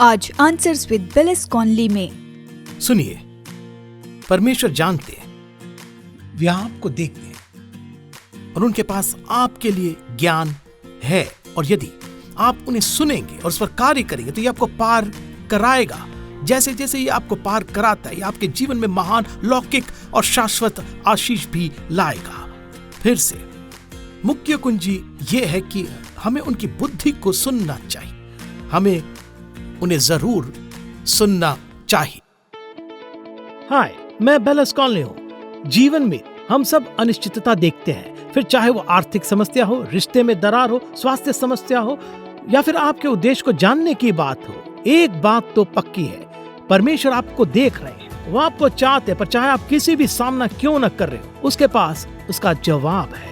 आज answers with बिलिस Conley में सुनिए, परमेश्वर जानते हैं, वे आपको देखते हैं और उनके पास आपके लिए ज्ञान है। और यदि आप उन्हें सुनेंगे और उस पर कार्य करेंगे तो ये आपको पार कराएगा। जैसे जैसे ये आपको पार कराता है, ये आपके जीवन में महान लौकिक और शाश्वत आशीष भी लाएगा। फिर से मुख्य कुंजी ये है कि हमें उनकी बुद्धि को सुनना चाहिए। हमें उन्हें जरूर सुनना चाहिए। हाय, मैं बेलिस कॉनली हूँ। जीवन में हम सब अनिश्चितता देखते हैं, फिर चाहे वो आर्थिक समस्या हो, रिश्ते में दरार हो, स्वास्थ्य समस्या हो या फिर आपके उद्देश्य को जानने की बात हो। एक बात तो पक्की है, परमेश्वर आपको देख रहे हैं, वो आपको चाहते हैं, पर चाहे आप किसी भी सामना क्यों न कर रहे हो, उसके पास उसका जवाब है।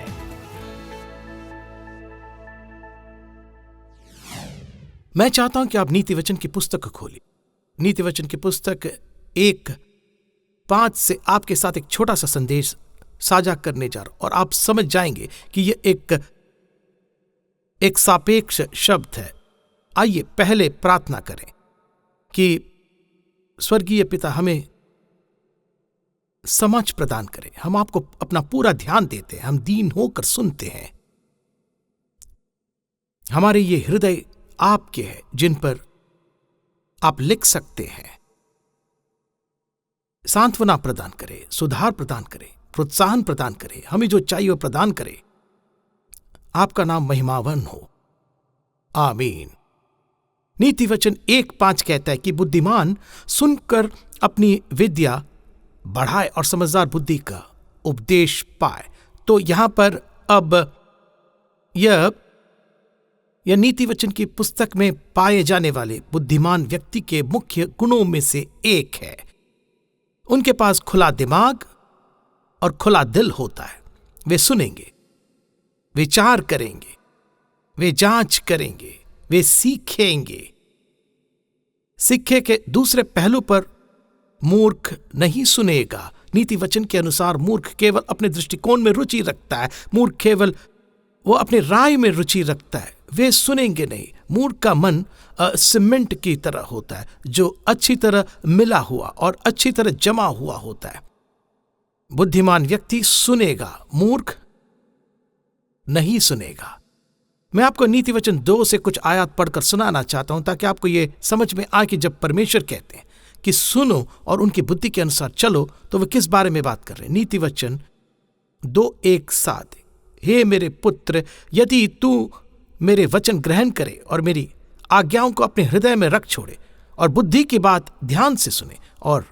मैं चाहता हूं कि आप नीति वचन की पुस्तक खोलिए। नीति वचन की पुस्तक 1:5 से आपके साथ एक छोटा सा संदेश साझा करने जा रहा हूं और आप समझ जाएंगे कि यह एक सापेक्ष शब्द है। आइए पहले प्रार्थना करें कि स्वर्गीय पिता हमें समझ प्रदान करें। हम आपको अपना पूरा ध्यान देते हैं, हम दीन होकर सुनते हैं। हमारे ये हृदय आपके हैं जिन पर आप लिख सकते हैं। सांत्वना प्रदान करें, सुधार प्रदान करें, प्रोत्साहन प्रदान करें, हमें जो चाहिए वो प्रदान करें। आपका नाम महिमावन हो, आमीन। नीति वचन 1:5 कहता है कि बुद्धिमान सुनकर अपनी विद्या बढ़ाए और समझदार बुद्धि का उपदेश पाए। तो यहां पर अब यह नीति वचन की पुस्तक में पाए जाने वाले बुद्धिमान व्यक्ति के मुख्य गुणों में से एक है। उनके पास खुला दिमाग और खुला दिल होता है। वे सुनेंगे, विचार करेंगे, वे जांच करेंगे, वे सीखेंगे। सिक्के के दूसरे पहलू पर मूर्ख नहीं सुनेगा। नीति वचन के अनुसार मूर्ख केवल अपने दृष्टिकोण में रुचि रखता है। मूर्ख केवल वो अपनी राय में रुचि रखता है, वे सुनेंगे नहीं। मूर्ख का मन सीमेंट की तरह होता है जो अच्छी तरह मिला हुआ और अच्छी तरह जमा हुआ होता है। बुद्धिमान व्यक्ति सुनेगा, मूर्ख नहीं सुनेगा। मैं आपको नीति वचन 2 से कुछ आयत पढ़कर सुनाना चाहता हूं ताकि आपको यह समझ में आए कि जब परमेश्वर कहते हैं कि सुनो और उनकी बुद्धि के अनुसार चलो, तो वे किस बारे में बात कर रहे हैं। नीति वचन 2:1-7। हे मेरे पुत्र, यदि तू मेरे वचन ग्रहण करे और मेरी आज्ञाओं को अपने हृदय में रख छोड़े और बुद्धि की बात ध्यान से सुने और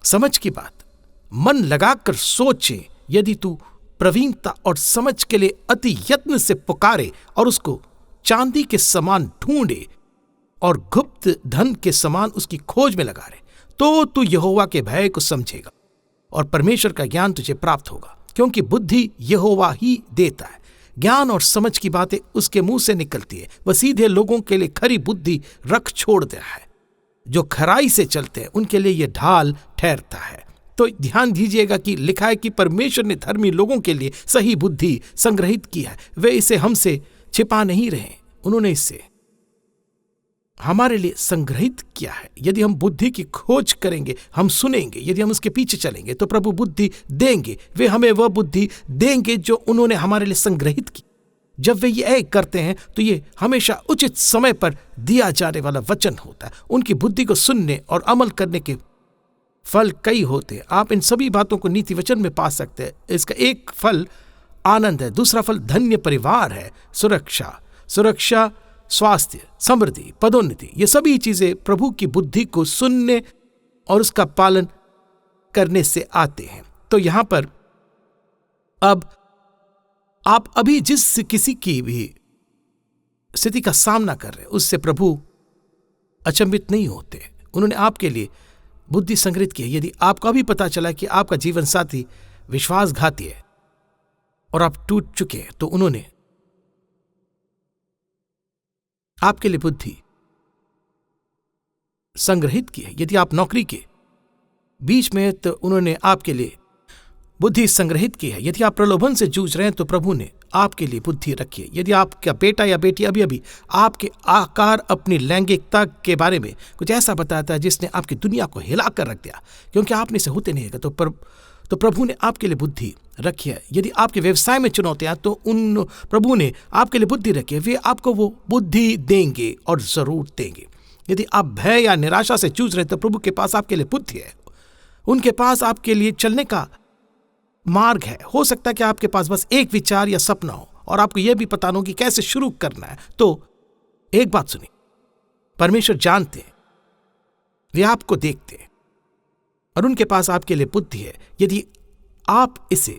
समझ की बात मन लगाकर सोचे, यदि तू प्रवीणता और समझ के लिए अति यत्न से पुकारे और उसको चांदी के समान ढूंढे और गुप्त धन के समान उसकी खोज में लगा रहे, तो तू यहोवा के भय को समझेगा और परमेश्वर का ज्ञान तुझे प्राप्त होगा। क्योंकि बुद्धि यहोवा ही देता है, ज्ञान और समझ की बातें उसके मुंह से निकलती है। वह सीधे लोगों के लिए खरी बुद्धि रख छोड़ता है। जो खराई से चलते हैं उनके लिए यह ढाल ठहरता है। तो ध्यान दीजिएगा कि लिखा है कि परमेश्वर ने धर्मी लोगों के लिए सही बुद्धि संग्रहित की है। वे इसे हमसे छिपा नहीं रहे, उन्होंने इसे हमारे लिए संग्रहित किया है। यदि हम बुद्धि की खोज करेंगे, हम सुनेंगे, यदि हम उसके पीछे चलेंगे तो प्रभु बुद्धि देंगे। वे हमें वह बुद्धि देंगे जो उन्होंने हमारे लिए संग्रहित की। जब वे ये करते हैं तो ये हमेशा उचित समय पर दिया जाने वाला वचन होता है। उनकी बुद्धि को सुनने और अमल करने के फल कई होते हैं। आप इन सभी बातों को नीति वचन में पा सकते हैं। इसका एक फल आनंद है, दूसरा फल धन्य परिवार है, सुरक्षा, स्वास्थ्य, समृद्धि, पदोन्नति। ये सभी चीजें प्रभु की बुद्धि को सुनने और उसका पालन करने से आते हैं। तो यहां पर अब आप अभी जिस किसी की भी स्थिति का सामना कर रहे हैं उससे प्रभु अचंभित नहीं होते। उन्होंने आपके लिए बुद्धि संग्रहित की है। यदि आपको भी पता चला कि आपका जीवन साथी विश्वासघाती है और आप टूट चुके हैं, तो उन्होंने आपके लिए बुद्धि संग्रहित की है। यदि आप नौकरी के बीच में, तो उन्होंने आपके लिए बुद्धि संग्रहित की है। यदि आप प्रलोभन से जूझ रहे हैं तो प्रभु ने आपके लिए बुद्धि रखी है। यदि आपका बेटा या बेटी अभी अभी आपके आकार, अपनी लैंगिकता के बारे में कुछ ऐसा बताता है जिसने आपकी दुनिया को हिला कर रख दिया, क्योंकि आप में से होते नहीं है, तो प्रभु ने आपके लिए बुद्धि रखी है। यदि आपके व्यवसाय में चुनौतियां, तो उन प्रभु ने आपके लिए बुद्धि रखी है। वे आपको वो बुद्धि देंगे और जरूर देंगे। यदि आप भय या निराशा से जूझ रहे हैं तो प्रभु के पास आपके लिए बुद्धि है। उनके पास आपके लिए चलने का मार्ग है। हो सकता है कि आपके पास बस एक विचार या सपना हो और आपको यह भी पता ना हो कि कैसे शुरू करना है। तो एक बात सुनिए, परमेश्वर जानते हैं, वे आपको देखते हैं और उनके पास आपके लिए बुद्धि है। यदि आप इसे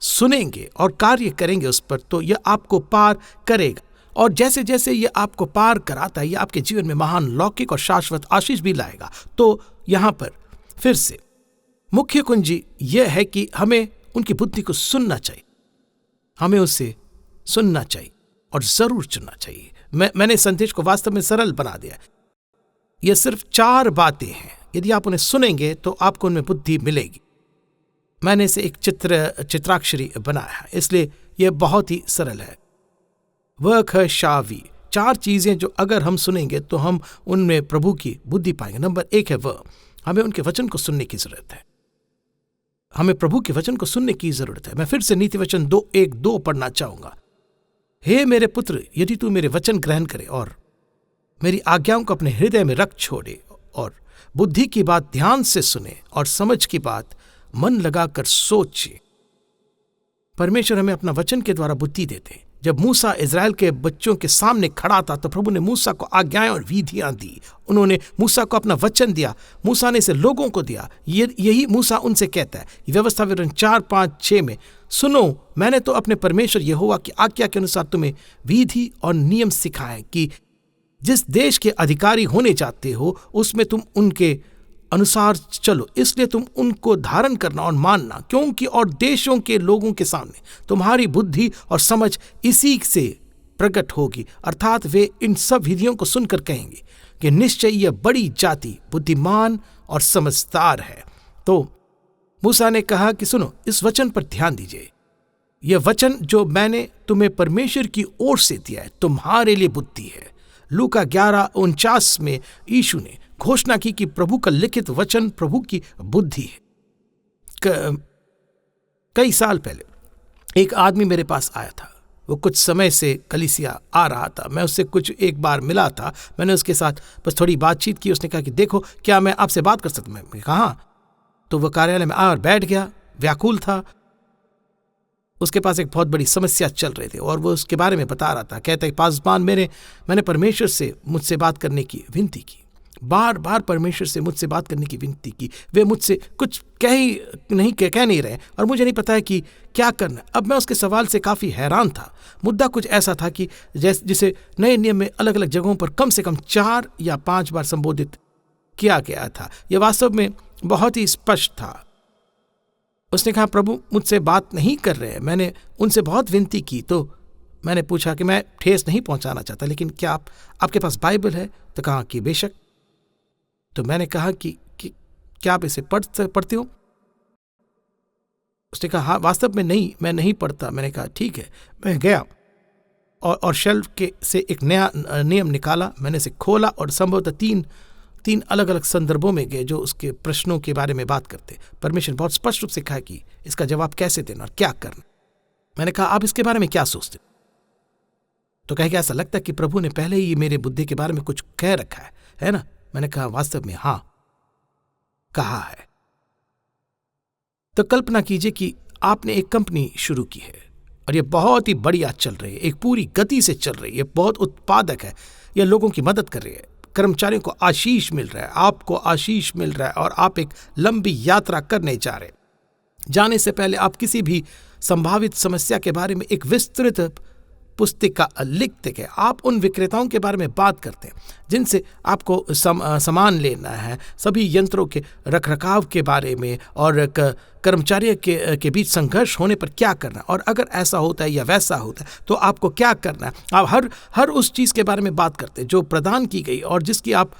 सुनेंगे और कार्य करेंगे उस पर, तो यह आपको पार करेगा। और जैसे जैसे यह आपको पार कराता है, यह आपके जीवन में महान लौकिक और शाश्वत आशीष भी लाएगा। तो यहां पर फिर से मुख्य कुंजी यह है कि हमें उनकी बुद्धि को सुनना चाहिए, हमें उसे सुनना चाहिए और जरूर चुनना चाहिए। मैंने संदेश को वास्तव में सरल बना दिया। यह सिर्फ 4 बातें हैं। यदि आप उन्हें सुनेंगे तो आपको उनमें बुद्धि मिलेगी। मैंने इसे एक चित्राक्षरी बनाया है, इसलिए यह बहुत ही सरल है। वह 4 चीजें जो अगर हम सुनेंगे तो हम उनमें प्रभु की बुद्धि पाएंगे। नंबर 1 है हमें उनके वचन को सुनने की जरूरत है। हमें प्रभु के वचन को सुनने की जरूरत है। मैं फिर से नीति वचन 2:1-2 पढ़ना चाहूंगा। हे मेरे पुत्र, यदि तू मेरे वचन ग्रहण करे और मेरी आज्ञाओं को अपने हृदय में रख छोड़े और बुद्धि की बात ध्यान से सुने और समझ की बात मन लगाकर सोचे। परमेश्वर हमें अपना वचन के द्वारा बुद्धि देते हैं। जब मूसा इज़राइल के बच्चों के सामने खड़ा था तो प्रभु ने मूसा को आज्ञाएं और विधियां दी। उन्होंने मूसा को अपना वचन दिया, मूसा ने इसे लोगों को दिया। यही मूसा उनसे कहता है। व्यवस्था विवरण 4-5-6 में, सुनो, मैंने तो अपने परमेश्वर यहोवा की आज्ञा के अनुसार तुम्हें विधि और नियम सिखाए कि जिस देश के अधिकारी होने जाते हो उसमें तुम उनके अनुसार चलो। इसलिए तुम उनको धारण करना और मानना, क्योंकि और देशों के लोगों के सामने तुम्हारी बुद्धि और समझ इसी से प्रकट होगी। अर्थात वे इन सब विधियों को सुनकर कहेंगे कि निश्चय यह बड़ी जाति बुद्धिमान और समझदार है। तो मूसा ने कहा कि सुनो, इस वचन पर ध्यान दीजिए। यह वचन जो मैंने तुम्हें परमेश्वर की ओर से दिया है तुम्हारे लिए बुद्धि है। लूका 11:49 में यीशु ने घोषणा की कि प्रभु का लिखित वचन प्रभु की बुद्धि है। कई साल पहले एक आदमी मेरे पास आया था। वो कुछ समय से कलीसिया आ रहा था। मैं उससे एक बार मिला था। मैंने उसके साथ बस थोड़ी बातचीत की। उसने कहा कि देखो, क्या मैं आपसे बात कर सकता हूं? मैंने कहा। तो वह कार्यालय में आकर बैठ गया, व्याकुल था। उसके पास एक बहुत बड़ी समस्या चल रही थी और वो उसके बारे में बता रहा था। कहता है, पासवान, मैंने परमेश्वर से मुझसे बात करने की विनती की, बार बार परमेश्वर से मुझसे बात करने की विनती की। वे मुझसे कुछ कह नहीं रहे और मुझे नहीं पता है कि क्या करना। अब मैं उसके सवाल से काफ़ी हैरान था। मुद्दा कुछ ऐसा था कि जिसे नए नियम में अलग अलग जगहों पर कम से कम 4 या 5 बार संबोधित किया गया था। यह वास्तव में बहुत ही स्पष्ट था। उसने कहा, प्रभु मुझसे बात नहीं कर रहे हैं। मैंने उनसे बहुत विनती की। तो मैंने पूछा कि मैं ठेस नहीं पहुंचाना चाहता, लेकिन क्या आपके पास बाइबल है? तो कहा कि बेशक। तो मैंने कहा कि क्या आप इसे पढ़ते हो? उसने कहा, हाँ, वास्तव में नहीं, मैं नहीं पढ़ता। मैंने कहा ठीक है। मैं गया और शेल्फ से एक नया नियम निकाला। मैंने इसे खोला और संभवतः तीन अलग अलग संदर्भों में गए जो उसके प्रश्नों के बारे में बात करते। परमेश्वर बहुत स्पष्ट रूप से कहा कि इसका जवाब कैसे देना और क्या करना। मैंने कहा, आप इसके बारे में क्या सोचते? तो कहे कि ऐसा लगता है कि प्रभु ने पहले ही मेरे बुद्धि के बारे में कुछ कह रखा है ना? मैंने कहा, वास्तव में हाँ, कहा है। तो कल्पना कीजिए कि आपने एक कंपनी शुरू की है और यह बहुत ही बढ़िया चल रही है, एक पूरी गति से चल रही है, बहुत उत्पादक है, यह लोगों की मदद कर रही है, कर्मचारियों को आशीष मिल रहा है, आपको आशीष मिल रहा है और आप एक लंबी यात्रा करने जा रहे हैं। जाने से पहले आप किसी भी संभावित समस्या के बारे में एक विस्तृत पुस्तिका लिखते हैं। आप उन विक्रेताओं के बारे में बात करते हैं जिनसे आपको सामान लेना है, सभी यंत्रों के रखरखाव के बारे में और कर्मचारियों के बीच संघर्ष होने पर क्या करना, और अगर ऐसा होता है या वैसा होता है तो आपको क्या करना है। आप हर उस चीज़ के बारे में बात करते हैं जो प्रदान की गई और जिसकी आप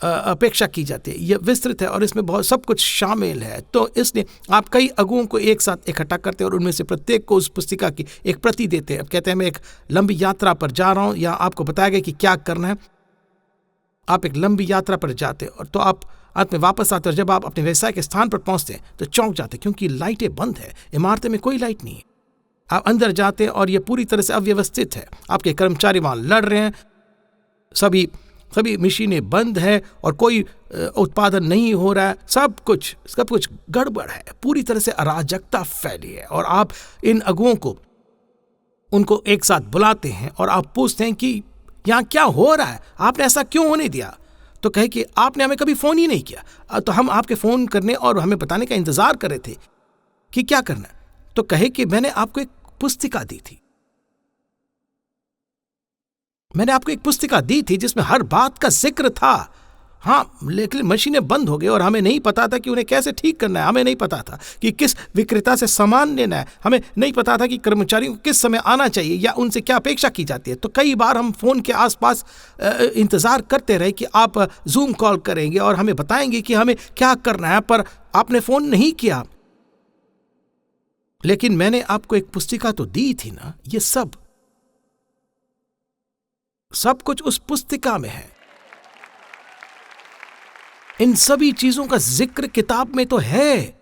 अपेक्षा की जाती है। यह विस्तृत है और इसमें बहुत सब कुछ शामिल है। तो इसलिए आप कई अगुओं को एक साथ इकट्ठा करते हैं और उनमें से प्रत्येक को उस पुस्तिका की एक प्रति देते हैं। अब कहते हैं मैं एक लंबी यात्रा पर जा रहा हूँ, या आपको बताया गया कि क्या करना है। आप एक लंबी यात्रा पर जाते और तो आप अंत में वापस आते, और जब आप अपने व्यवसाय के स्थान पर पहुंचते हैं तो चौंक जाते, क्योंकि लाइटें बंद है, इमारतें में कोई लाइट नहीं है। आप अंदर जाते हैं और यह पूरी तरह से अव्यवस्थित है। आपके कर्मचारी वहां लड़ रहे हैं, सभी मशीनें बंद है और कोई उत्पादन नहीं हो रहा है। सब कुछ गड़बड़ है, पूरी तरह से अराजकता फैली है। और आप इन अगुओं को उनको एक साथ बुलाते हैं और आप पूछते हैं कि यहाँ क्या हो रहा है, आपने ऐसा क्यों होने दिया? तो कहे कि आपने हमें कभी फोन ही नहीं किया, तो हम आपके फोन करने और हमें बताने का इंतजार कर रहे थे कि क्या करना है। तो कहे कि मैंने आपको एक पुस्तिका दी थी, मैंने आपको एक पुस्तिका दी थी जिसमें हर बात का जिक्र था। हाँ, लेकिन मशीनें बंद हो गई और हमें नहीं पता था कि उन्हें कैसे ठीक करना है, हमें नहीं पता था कि किस विक्रेता से सामान लेना है, हमें नहीं पता था कि कर्मचारियों को किस समय आना चाहिए या उनसे क्या अपेक्षा की जाती है। तो कई बार हम फोन के आसपास इंतजार करते रहे कि आप जूम कॉल करेंगे और हमें बताएंगे कि हमें क्या करना है, पर आपने फोन नहीं किया। लेकिन मैंने आपको एक पुस्तिका तो दी थी ना। ये सब कुछ उस पुस्तिका में है। इन सभी चीजों का जिक्र किताब में तो है।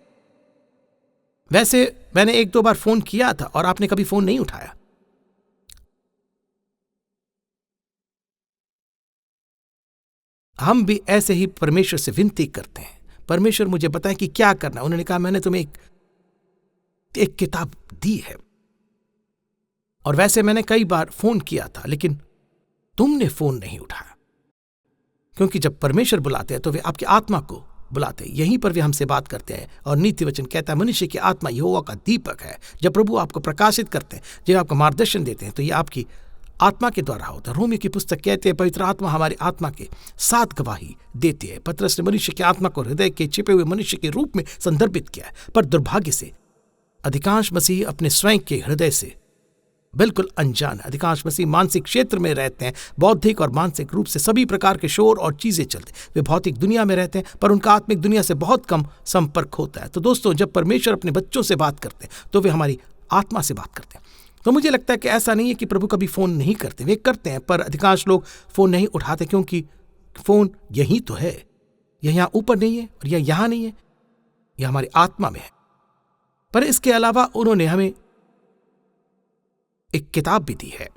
वैसे मैंने 1-2 बार फोन किया था और आपने कभी फोन नहीं उठाया। हम भी ऐसे ही परमेश्वर से विनती करते हैं, परमेश्वर मुझे बताएं कि क्या करना है। उन्होंने कहा मैंने तुम्हें एक किताब दी है। और वैसे मैंने कई बार फोन किया था, लेकिन तुमने फोन नहीं उठाया। क्योंकि जब परमेश्वर बुलाते हैं तो वे आपकी आत्मा को बुलाते हैं। यहीं पर वे हमसे बात करते हैं। और नीति वचन कहता है मनुष्य की आत्मा यहोवा का दीपक है। जब प्रभु आपको प्रकाशित करते हैं, जब आपको मार्गदर्शन देते हैं, तो ये आपकी आत्मा के द्वारा होता है। रोमियो की पुस्तक कहते हैं पवित्र आत्मा हमारी आत्मा के साथ गवाही देती है। पतरस ने मनुष्य की आत्मा को हृदय के छिपे हुए मनुष्य के रूप में संदर्भित किया है। पर दुर्भाग्य से अधिकांश मसीह अपने स्वयं के हृदय से बिल्कुल अनजान है। अधिकांश मसीह मानसिक क्षेत्र में रहते हैं। बौद्धिक और मानसिक रूप से सभी प्रकार के शोर और चीजें चलते। वे भौतिक दुनिया में रहते हैं, पर उनका आत्मिक दुनिया से बहुत कम संपर्क होता है। तो दोस्तों, जब परमेश्वर अपने बच्चों से बात करते हैं तो वे हमारी आत्मा से बात करते हैं। तो मुझे लगता है कि ऐसा नहीं है कि प्रभु कभी फोन नहीं करते, वे करते हैं, पर अधिकांश लोग फोन नहीं उठाते, क्योंकि फोन यही तो है। यह यहाँ ऊपर नहीं है और यह यहाँ नहीं है, यह हमारी आत्मा में है। पर इसके अलावा उन्होंने हमें एक किताब भी दी है।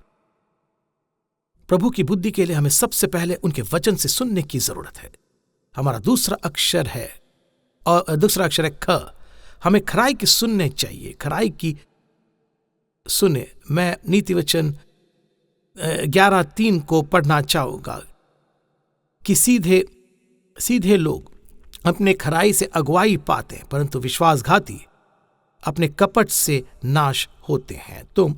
प्रभु की बुद्धि के लिए हमें सबसे पहले उनके वचन से सुनने की जरूरत है। हमारा दूसरा अक्षर है ख। हमें खराई की सुनने चाहिए, खराई की सुने। मैं नीति वचन 11:3 को पढ़ना चाहूंगा कि सीधे लोग अपने खराई से अगुवाई पाते हैं, परंतु विश्वासघाती अपने कपट से नाश होते हैं। तो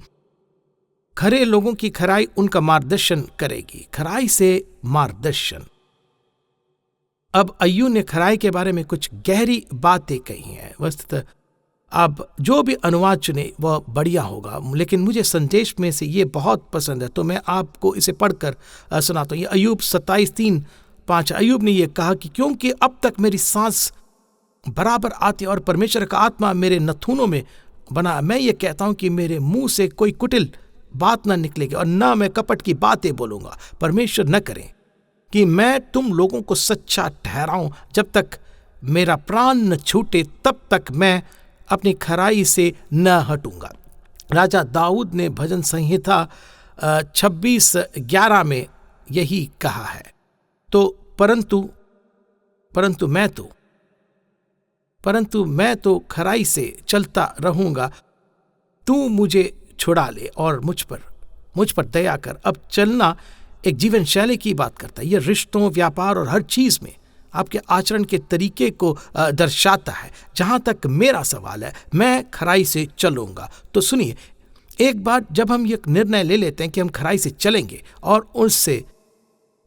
खरे लोगों की खराई उनका मार्गदर्शन करेगी। खराई से मार्गदर्शन। अब अय्यूब ने खराई के बारे में कुछ गहरी बातें कही हैं। वस्तुतः अब जो भी अनुवाद चुने वह बढ़िया होगा, लेकिन मुझे संदेश में से ये बहुत पसंद है, तो मैं आपको इसे पढ़कर सुनाता हूँ। ये अय्यूब 27:3-5। अय्यूब ने यह कहा कि क्योंकि अब तक मेरी सांस बराबर आती और परमेश्वर का आत्मा मेरे नथुनों में बना, मैं ये कहता हूं कि मेरे मुंह से कोई कुटिल बात ना निकलेगी और ना मैं कपट की बातें बोलूंगा। परमेश्वर न करे कि मैं तुम लोगों को सच्चा ठहराऊं। जब तक मेरा प्राण न छूटे तब तक मैं अपनी खराई से न हटूंगा। राजा दाऊद ने भजन संहिता 26:11 में यही कहा है। तो परंतु मैं तो खराई से चलता रहूंगा। तू मुझे छुड़ा ले और मुझ पर दया कर। अब चलना एक जीवन शैली की बात करता है। यह रिश्तों, व्यापार और हर चीज में आपके आचरण के तरीके को दर्शाता है। जहां तक मेरा सवाल है, मैं खराई से चलूंगा। तो सुनिए, एक बार जब हम ये निर्णय ले लेते हैं कि हम खराई से चलेंगे और उससे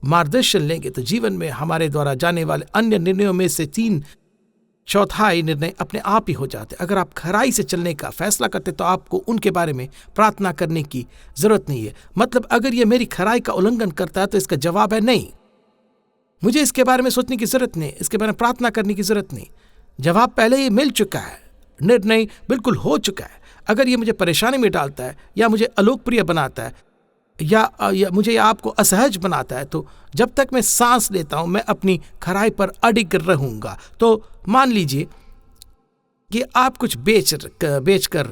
मार्गदर्शन लेंगे, तो जीवन में हमारे द्वारा जाने वाले अन्य निर्णयों में से 3/4 निर्णय अपने आप ही हो जाते। अगर आप खराई से चलने का फैसला करते तो आपको उनके बारे में प्रार्थना करने की जरूरत नहीं है। मतलब अगर यह मेरी खराई का उल्लंघन करता है तो इसका जवाब है नहीं। मुझे इसके बारे में सोचने की जरूरत नहीं, इसके बारे में प्रार्थना करने की जरूरत नहीं। जवाब पहले ही मिल चुका है, निर्णय बिल्कुल हो चुका है। अगर ये मुझे परेशानी में डालता है या मुझे अलोकप्रिय बनाता है या मुझे आपको असहज बनाता है, तो जब तक मैं सांस लेता हूं मैं अपनी खराई पर अडिग रहूंगा। तो मान लीजिए कि आप कुछ बेच कर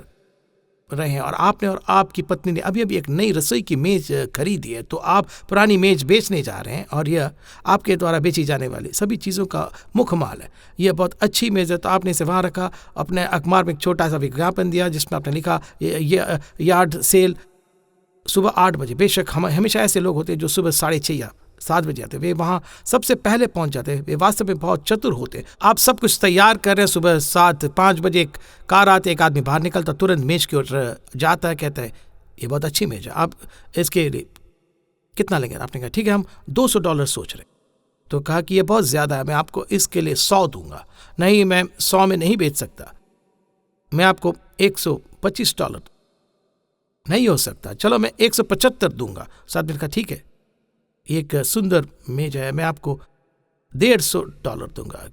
रहे हैं और आपने और आपकी पत्नी ने अभी अभी एक नई रसोई की मेज खरीदी है, तो आप पुरानी मेज बेचने जा रहे हैं और यह आपके द्वारा बेची जाने वाली सभी चीज़ों का मुख्य माल है। यह बहुत अच्छी मेज है, तो आपने इसे वहाँ रखा, अपने अखबार में एक छोटा सा विज्ञापन दिया जिसमें आपने लिखा ये यार्ड सेल सुबह 8 बजे। बेशक हम हमेशा ऐसे लोग होते हैं जो सुबह 6:30 या 7 बजे आते हैं, वे वहाँ सबसे पहले पहुँच जाते हैं, वे वास्तव में बहुत चतुर होते हैं। आप सब कुछ तैयार कर रहे हैं, सुबह 7-5 बजे एक कार आती है, एक आदमी बाहर निकलता, तुरंत मेज की ओर जाता है, कहता है ये बहुत अच्छी मेज है, आप इसके लिए कितना लेंगे? आपने कहा ठीक है, हम $200 सोच रहे हैं। तो कहा कि ये बहुत ज़्यादा है, मैं आपको इसके लिए 100 दूंगा। नहीं, मैं 100 में नहीं बेच सकता, मैं आपको $125 नहीं हो सकता, चलो मैं 175 दूंगा। साथ में कहा ठीक है, एक सुंदर मेज है, मैं आपको $150 दूंगा,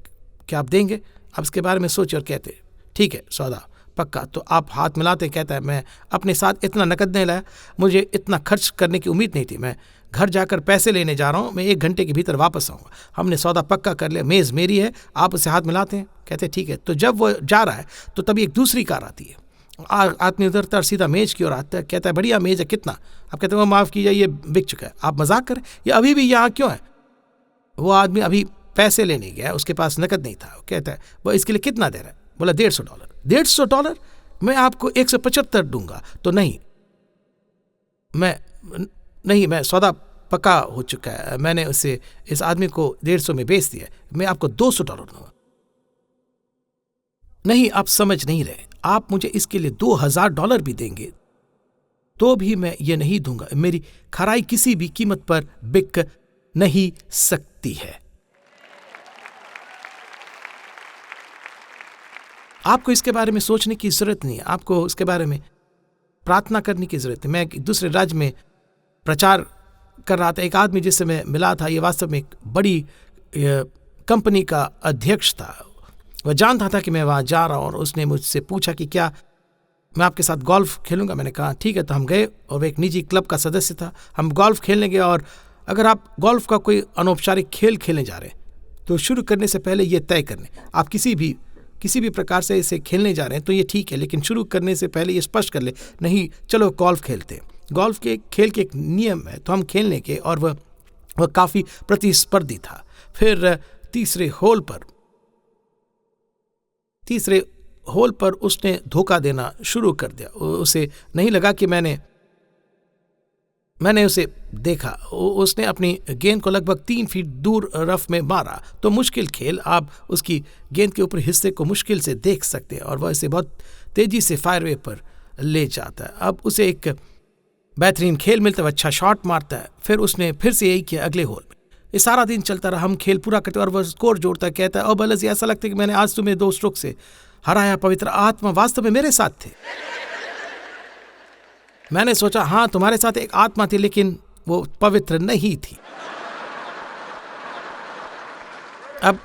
क्या आप देंगे? आप इसके बारे में सोचे और कहते ठीक है, सौदा पक्का। तो आप हाथ मिलाते, कहता है मैं अपने साथ इतना नकद नहीं लाया, मुझे इतना खर्च करने की उम्मीद नहीं थी, मैं घर जाकर पैसे लेने जा रहा हूँ, मैं 1 घंटे के भीतर वापस आऊँगा। हमने सौदा पक्का कर लिया, मेज़ मेरी है, आप उसे हाथ मिलाते हैं, कहते ठीक है। तो जब वो जा रहा है तो तभी एक दूसरी कार आती है, आदमी उतरता और सीधा मेज की ओर आता है, कहता है बढ़िया मेज है, कितना? आप कहते हैं वो माफ़ कीजिए, ये बिक चुका है। आप मजाक करें, ये अभी भी यहाँ क्यों है? वो आदमी अभी पैसे लेने गया, उसके पास नकद नहीं था। वो कहता है वो इसके लिए कितना दे रहा है? बोला $150। $150? मैं आपको 175 दूंगा। तो नहीं, मैं सौदा पक्का हो चुका है, मैंने उसे इस आदमी को 150 में बेच दिया, मैं आपको $200 दूंगा। नहीं, आप समझ नहीं रहे, आप मुझे इसके लिए $2000 भी देंगे तो भी मैं ये नहीं दूंगा। मेरी खराई किसी भी कीमत पर बिक नहीं सकती है। आपको इसके बारे में सोचने की जरूरत नहीं है, आपको इसके बारे में प्रार्थना करने की जरूरत है। मैं एक दूसरे राज्य में प्रचार कर रहा था, एक आदमी जिससे मैं मिला था, ये वास्तव में एक बड़ी कंपनी का अध्यक्ष था। वह जानता था कि मैं वहाँ जा रहा हूँ और उसने मुझसे पूछा कि क्या मैं आपके साथ गोल्फ खेलूंगा। मैंने कहा ठीक है। तो हम गए और वह एक निजी क्लब का सदस्य था, हम गोल्फ खेलने गए। और अगर आप गोल्फ का कोई अनौपचारिक खेल खेलने जा रहे हैं तो शुरू करने से पहले ये तय करने, आप किसी भी प्रकार से इसे खेलने जा रहे हैं तो ये ठीक है, लेकिन शुरू करने से पहले ये स्पष्ट कर ले, नहीं चलो गोल्फ खेलते हैं। गोल्फ के खेल के एक नियम है, तो हम खेलने के, और वह काफ़ी प्रतिस्पर्धी था। फिर तीसरे होल पर उसने धोखा देना शुरू कर दिया। उसे नहीं लगा कि मैंने उसे देखा, उसने अपनी गेंद को लगभग 3 फीट दूर रफ में मारा। तो मुश्किल खेल, आप उसकी गेंद के ऊपर हिस्से को मुश्किल से देख सकते हैं और वह इसे बहुत तेजी से फायरवे पर ले जाता है। अब उसे एक बेहतरीन खेल मिलता है, अच्छा शॉट मारता है। फिर उसने फिर से यही किया अगले होल में। ये सारा दिन चलता रहा, हम खेल पूरा करते और वह स्कोर जोड़ता, कहता है ओ बलस, ऐसा लगता है कि मैंने आज तुम्हें 2 स्ट्रोक से हराया। पवित्र आत्मा वास्तव में मेरे साथ थे। मैंने सोचा हाँ तुम्हारे साथ एक आत्मा थी, लेकिन वो पवित्र नहीं थी। अब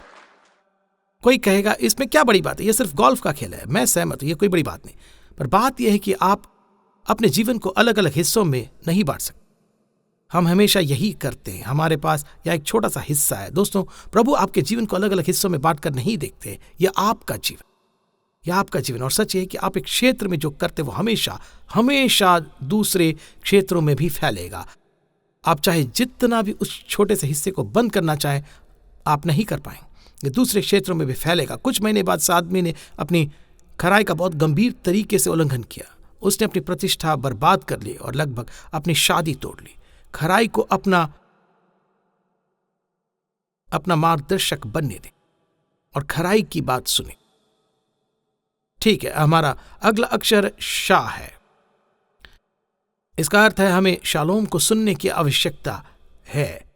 कोई कहेगा इसमें क्या बड़ी बात है, ये सिर्फ गोल्फ का खेल है। मैं सहमत हूं, ये कोई बड़ी बात नहीं। पर बात यह है कि आप अपने जीवन को अलग अलग हिस्सों में नहीं बांट सकते। हम हमेशा यही करते हैं, हमारे पास यह एक छोटा सा हिस्सा है। दोस्तों, प्रभु आपके जीवन को अलग अलग हिस्सों में बांट कर नहीं देखते। यह आपका जीवन, और सच है कि आप एक क्षेत्र में जो करते वो हमेशा दूसरे क्षेत्रों में भी फैलेगा। आप चाहे जितना भी उस छोटे से हिस्से को बंद करना चाहें, आप नहीं कर पाएंगे, ये दूसरे क्षेत्रों में भी फैलेगा। कुछ महीने बाद इस आदमी ने अपनी खराई का बहुत गंभीर तरीके से उल्लंघन किया। उसने अपनी प्रतिष्ठा बर्बाद कर ली और लगभग अपनी शादी तोड़ ली। खराई को अपना मार्गदर्शक बनने दें और खराई की बात सुने। ठीक है, हमारा अगला अक्षर शाह है। इसका अर्थ है हमें शालोम को सुनने की आवश्यकता है,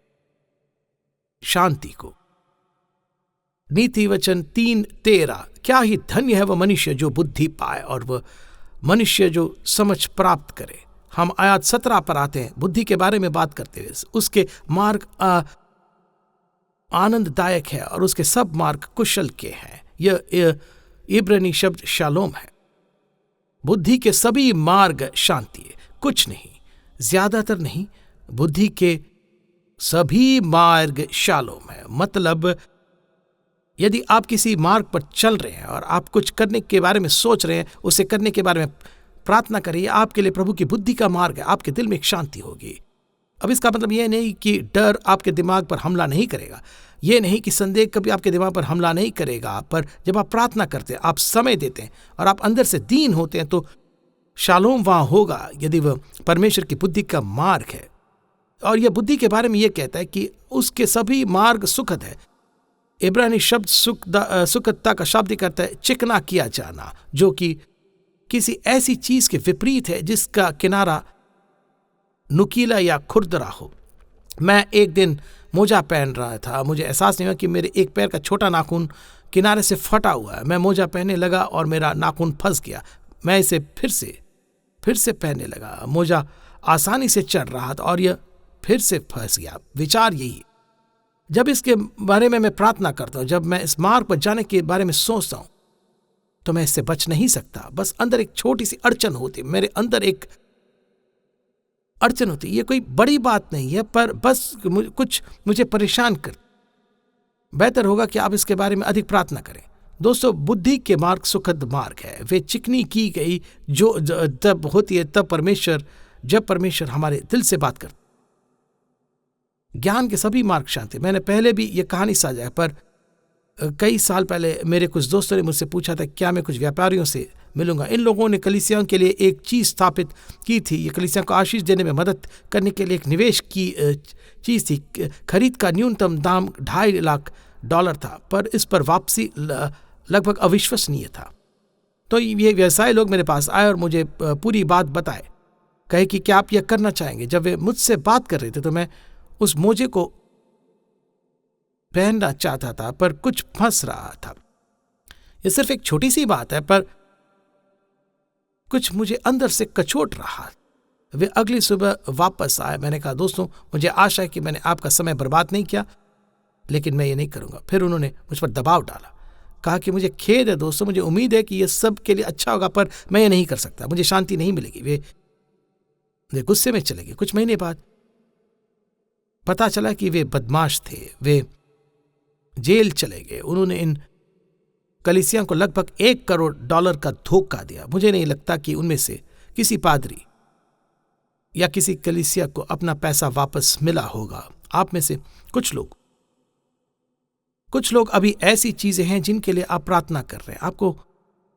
शांति को। नीति वचन 3:13, क्या ही धन्य है वह मनुष्य जो बुद्धि पाए और वह मनुष्य जो समझ प्राप्त करे। हम आयत 17 पर आते हैं, बुद्धि के बारे में बात करते हुए उसके मार्ग आनंददायक है और उसके सब मार्ग कुशल के हैं। यह इब्रानी शब्द शालोम है। बुद्धि के सभी मार्ग शांति है, कुछ नहीं, ज्यादातर नहीं, बुद्धि के सभी मार्ग शालोम है। मतलब यदि आप किसी मार्ग पर चल रहे हैं और आप कुछ करने के बारे में सोच रहे हैं, उसे करने के बारे में प्रार्थना करिए, आपके लिए प्रभु की बुद्धि का मार्ग है, आपके दिल में एक शांति होगी। अब इसका मतलब यह नहीं कि डर आपके दिमाग पर हमला नहीं करेगा, यह नहीं कि संदेह कभी आपके दिमाग पर हमला नहीं करेगा, पर जब आप प्रार्थना करते हैं, आप समय देते हैं और आप अंदर से दीन होते हैं, तो शालोम वहां होगा, यदि वह परमेश्वर की बुद्धि का मार्ग है। और यह बुद्धि के बारे में यह कहता है कि उसके सभी मार्ग सुखद है। इब्रानी शब्द सुखदता का शाब्दिक अर्थ है चिकना किया जाना, जो कि किसी ऐसी चीज के विपरीत है जिसका किनारा नुकीला या खुरदरा हो। मैं एक दिन मोजा पहन रहा था, मुझे एहसास नहीं हुआ कि मेरे एक पैर का छोटा नाखून किनारे से फटा हुआ है। मैं मोजा पहनने लगा और मेरा नाखून फंस गया। मैं इसे फिर से पहनने लगा। मोजा आसानी से चढ़ रहा था और यह फिर से फंस गया। विचार यही, जब इसके बारे में मैं प्रार्थना करता हूं, जब मैं इस मार्ग पर जाने के बारे में सोचता हूं, तो मैं इससे बच नहीं सकता। बस अंदर एक छोटी सी अड़चन होती, मेरे अंदर एक अड़चन होती। ये कोई बड़ी बात नहीं है, पर बस कुछ मुझे परेशान कर। बेहतर होगा कि आप इसके बारे में अधिक प्रार्थना करें। दोस्तों, बुद्धि के मार्ग सुखद मार्ग है। वे चिकनी की गई जो तब होती है जब परमेश्वर हमारे दिल से बात करता। ज्ञान के सभी मार्ग शांति। मैंने पहले भी यह कहानी साझा है, पर कई साल पहले मेरे कुछ दोस्तों ने मुझसे पूछा था क्या मैं कुछ व्यापारियों से मिलूंगा। इन लोगों ने कलीसियाओं के लिए एक चीज स्थापित की थी। ये कलीसियाओं को आशीष देने में मदद करने के लिए एक निवेश की चीज थी। खरीद का न्यूनतम दाम $2.5 लाख था, पर इस पर वापसी लगभग अविश्वसनीय था। तो ये व्यवसाय लोग मेरे पास आए और मुझे पूरी बात बताए, कहे कि क्या आप यह करना चाहेंगे। जब वे मुझसे बात कर रहे थे तो मैं उस मोजे को पहनना चाहता था, पर कुछ फंस रहा था। यह सिर्फ एक छोटी सी बात है, पर कुछ मुझे अंदर से कचोट रहा। वे अगली सुबह वापस आए। मैंने कहा, दोस्तों, मुझे आशा है कि मैंने आपका समय बर्बाद नहीं किया, लेकिन मैं ये नहीं करूंगा। फिर उन्होंने मुझ पर दबाव डाला, कहा कि मुझे खेद है दोस्तों, मुझे उम्मीद है कि यह सब के लिए अच्छा होगा, पर मैं ये नहीं कर सकता, मुझे शांति नहीं मिलेगी। वे गुस्से में चले गए। कुछ महीने बाद पता चला कि वे बदमाश थे। वे जेल चले गए। उन्होंने इन कलीसियाओं को लगभग $1 करोड़ का धोखा दिया। मुझे नहीं लगता कि उनमें से किसी पादरी या किसी कलीसिया को अपना पैसा वापस मिला होगा। आप में से कुछ लोग अभी ऐसी चीजें हैं जिनके लिए आप प्रार्थना कर रहे हैं। आपको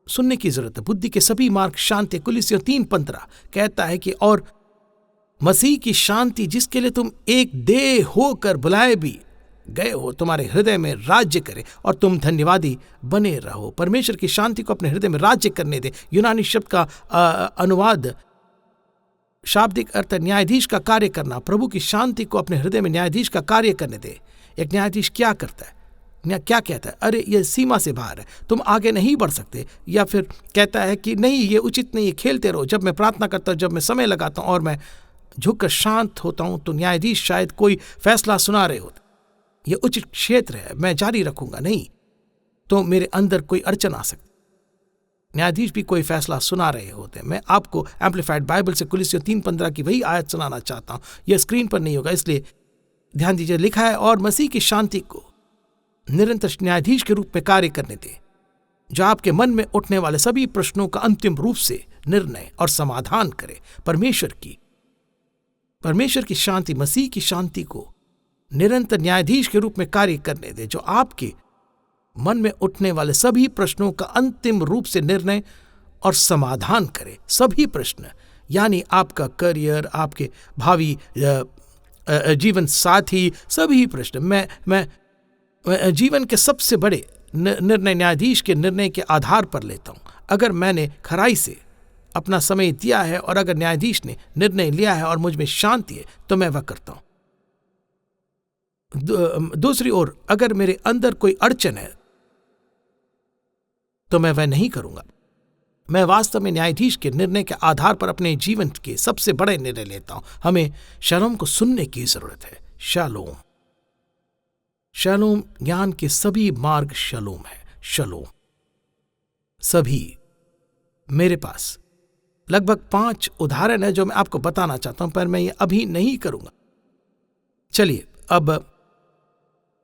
सुनने की जरूरत है। बुद्धि के सभी मार्ग शांति। कुलिसियों 3:15 कहता है कि और मसीह की शांति, जिसके लिए तुम एक देह होकर बुलाए भी गए हो, तुम्हारे हृदय में राज्य करे और तुम धन्यवादी बने रहो। परमेश्वर की शांति को अपने हृदय में राज्य करने दे। यूनानी शब्द का अनुवाद शाब्दिक अर्थ न्यायाधीश का कार्य करना। प्रभु की शांति को अपने हृदय में न्यायाधीश का कार्य करने दे। एक न्यायाधीश क्या करता है? क्या कहता है? अरे ये सीमा से बाहर है, तुम आगे नहीं बढ़ सकते। या फिर कहता है कि नहीं, ये उचित नहीं है, खेलते रहो। जब मैं प्रार्थना करता हूँ, जब मैं समय लगाता हूँ और मैं झुककर शांत होता हूँ, तो न्यायाधीश शायद कोई फैसला सुना रहे होते। ये उचित क्षेत्र है, मैं जारी रखूंगा। नहीं तो मेरे अंदर कोई अड़चन आ सकती। न्यायाधीश भी कोई फैसला सुना रहे होते। मैं आपको एम्पलीफाइड बाइबल से कुलिसियों 3:15 की वही आयत सुनाना चाहता हूं। यह स्क्रीन पर नहीं होगा, इसलिए ध्यान दीजिए। लिखा है, और मसीह की शांति को निरंतर न्यायाधीश के रूप में कार्य करने दे, जो आपके मन में उठने वाले सभी प्रश्नों का अंतिम रूप से निर्णय और समाधान करे। परमेश्वर की शांति, मसीह की शांति को निरंतर न्यायाधीश के रूप में कार्य करने दे, जो आपके मन में उठने वाले सभी प्रश्नों का अंतिम रूप से निर्णय और समाधान करे। सभी प्रश्न, यानी आपका करियर, आपके भावी जीवन साथी, सभी प्रश्न। मैं जीवन के सबसे बड़े निर्णय न्यायाधीश के निर्णय के आधार पर लेता हूं। अगर मैंने खराई से अपना समय दिया है और अगर न्यायाधीश ने निर्णय लिया है और मुझ में शांति है, तो मैं वह करता हूं। दूसरी ओर, अगर मेरे अंदर कोई अड़चन है, तो मैं वह नहीं करूंगा। मैं वास्तव में न्यायाधीश के निर्णय के आधार पर अपने जीवन के सबसे बड़े निर्णय लेता हूं। हमें शालोम को सुनने की जरूरत है। शालोम शलोम ज्ञान के सभी मार्ग शलोम है। शलोम सभी। मेरे पास लगभग 5 उदाहरण है जो मैं आपको बताना चाहता हूं, पर मैं ये अभी नहीं करूंगा। चलिए अब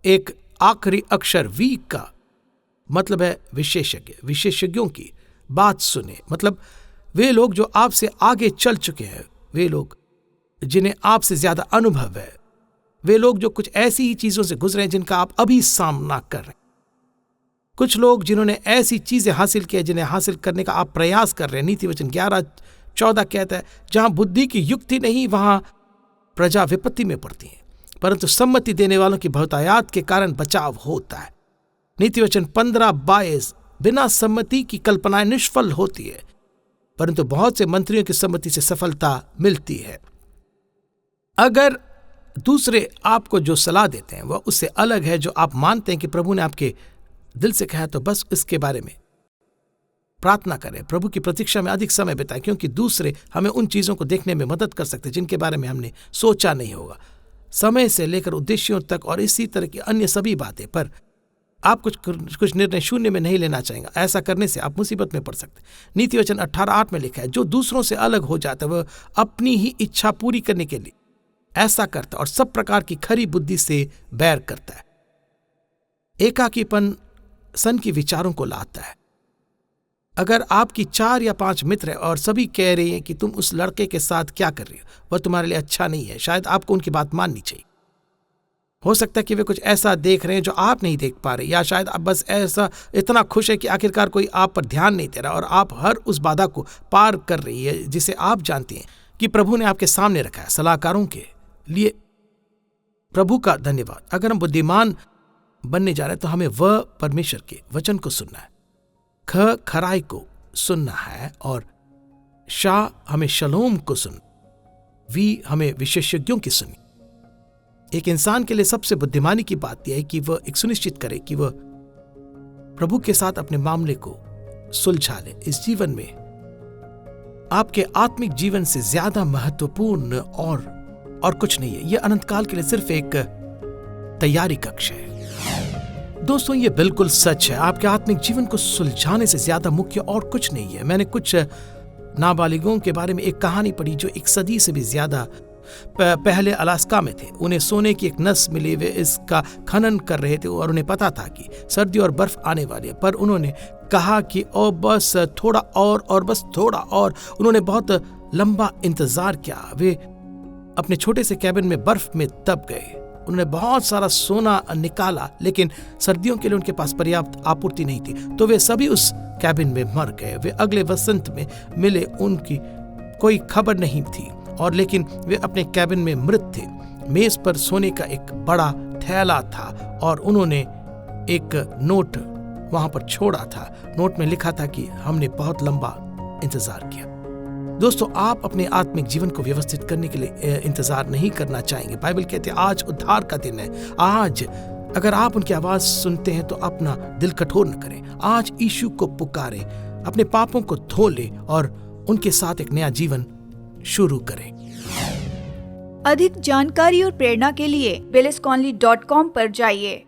एक आखिरी अक्षर वी का मतलब है विशेषज्ञ। विशेषज्ञों की बात सुने, मतलब वे लोग जो आपसे आगे चल चुके हैं, वे लोग जिन्हें आपसे ज्यादा अनुभव है, वे लोग जो कुछ ऐसी ही चीजों से गुजरे हैं जिनका आप अभी सामना कर रहे हैं। कुछ लोग जिन्होंने ऐसी चीजें हासिल की जिन्हें हासिल करने का आप प्रयास कर रहे हैं। नीति वचन 11:14 कहता है, जहां बुद्धि की युक्ति नहीं वहां प्रजा विपत्ति में पड़ती है, परंतु सम्मति देने वालों की बहुतायात के कारण बचाव होता है। नीति वचन 15:22, बिना सम्मति की कल्पनाएं निष्फल होती है, परंतु बहुत से मंत्रियों की सम्मति से सफलता मिलती है। अगर दूसरे आपको जो सलाह देते हैं वह उससे अलग है जो आप मानते हैं कि प्रभु ने आपके दिल से कहा, तो बस इसके बारे में प्रार्थना करें, प्रभु की प्रतीक्षा में अधिक समय बिताएं, क्योंकि दूसरे हमें उन चीजों को देखने में मदद कर सकते हैं जिनके बारे में हमने सोचा नहीं होगा, समय से लेकर उद्देश्यों तक और इसी तरह की अन्य सभी बातें। पर आप कुछ निर्णय शून्य में नहीं लेना चाहेंगे। ऐसा करने से आप मुसीबत में पड़ सकते हैं। नीति वचन 18:8 में लिखा है, जो दूसरों से अलग हो जाता है वह अपनी ही इच्छा पूरी करने के लिए ऐसा करता है और सब प्रकार की खरी बुद्धि से बैर करता है। एकाकीपन सन की विचारों को लाता है। अगर आपकी 4 या 5 मित्र हैं और सभी कह रहे हैं कि तुम उस लड़के के साथ क्या कर रही हो, वह तुम्हारे लिए अच्छा नहीं है, शायद आपको उनकी बात माननी चाहिए। हो सकता है कि वे कुछ ऐसा देख रहे हैं जो आप नहीं देख पा रहे, या शायद आप बस ऐसा इतना खुश है कि आखिरकार कोई आप पर ध्यान नहीं दे रहा और आप हर उस बाधा को पार कर रही है जिसे आप जानती हैं कि प्रभु ने आपके सामने रखा है। सलाहकारों के लिए प्रभु का धन्यवाद। अगर हम बुद्धिमान बनने जा रहे हैं तो हमें वह परमेश्वर के वचन को सुनना है, खराई को सुनना है, और हमें शलोम को सुन, हमें विशेषज्ञों की सुनी। एक इंसान के लिए सबसे बुद्धिमानी की बात यह है कि वह एक सुनिश्चित करे कि वह प्रभु के साथ अपने मामले को सुलझा ले। इस जीवन में आपके आत्मिक जीवन से ज्यादा महत्वपूर्ण और कुछ नहीं है। यह अनंत काल के लिए सिर्फ एक तैयारी कक्ष है। दोस्तों, यह बिल्कुल सच है। आपके आत्मिक जीवन को सुलझाने से ज्यादा मुख्य और कुछ नहीं है। मैंने कुछ नाबालिगों के बारे में एक कहानी पढ़ी जो 1 सदी से भी ज्यादा पहले अलास्का में थे। उन्हें सोने की एक नस मिली, वे इसका खनन कर रहे थे और उन्हें पता था कि सर्दी और बर्फ आने वाली है, पर उन्होंने कहा कि ओ बस थोड़ा और बस थोड़ा और। उन्होंने बहुत लंबा इंतजार किया। वे अपने छोटे से कैबिन में बर्फ में दब गए। उन्होंने बहुत सारा सोना निकाला, लेकिन सर्दियों के लिए उनके पास पर्याप्त आपूर्ति नहीं थी, तो वे सभी उस कैबिन में मर गए। वे अगले वसंत में मिले, उनकी कोई खबर नहीं थी, और लेकिन वे अपने कैबिन में मृत थे। मेज पर सोने का एक बड़ा थैला था और उन्होंने एक नोट वहां पर छोड़ा था। नोट में लिखा था कि हमने बहुत लंबा इंतजार किया। दोस्तों, आप अपने आत्मिक जीवन को व्यवस्थित करने के लिए इंतजार नहीं करना चाहेंगे। बाइबल कहते हैं आज उद्धार का दिन है। आज अगर आप उनकी आवाज सुनते हैं तो अपना दिल कठोर न करें। आज यीशु को पुकारें, अपने पापों को धो लें और उनके साथ एक नया जीवन शुरू करें। अधिक जानकारी और प्रेरणा के लिए bellisconley.com पर जाइए।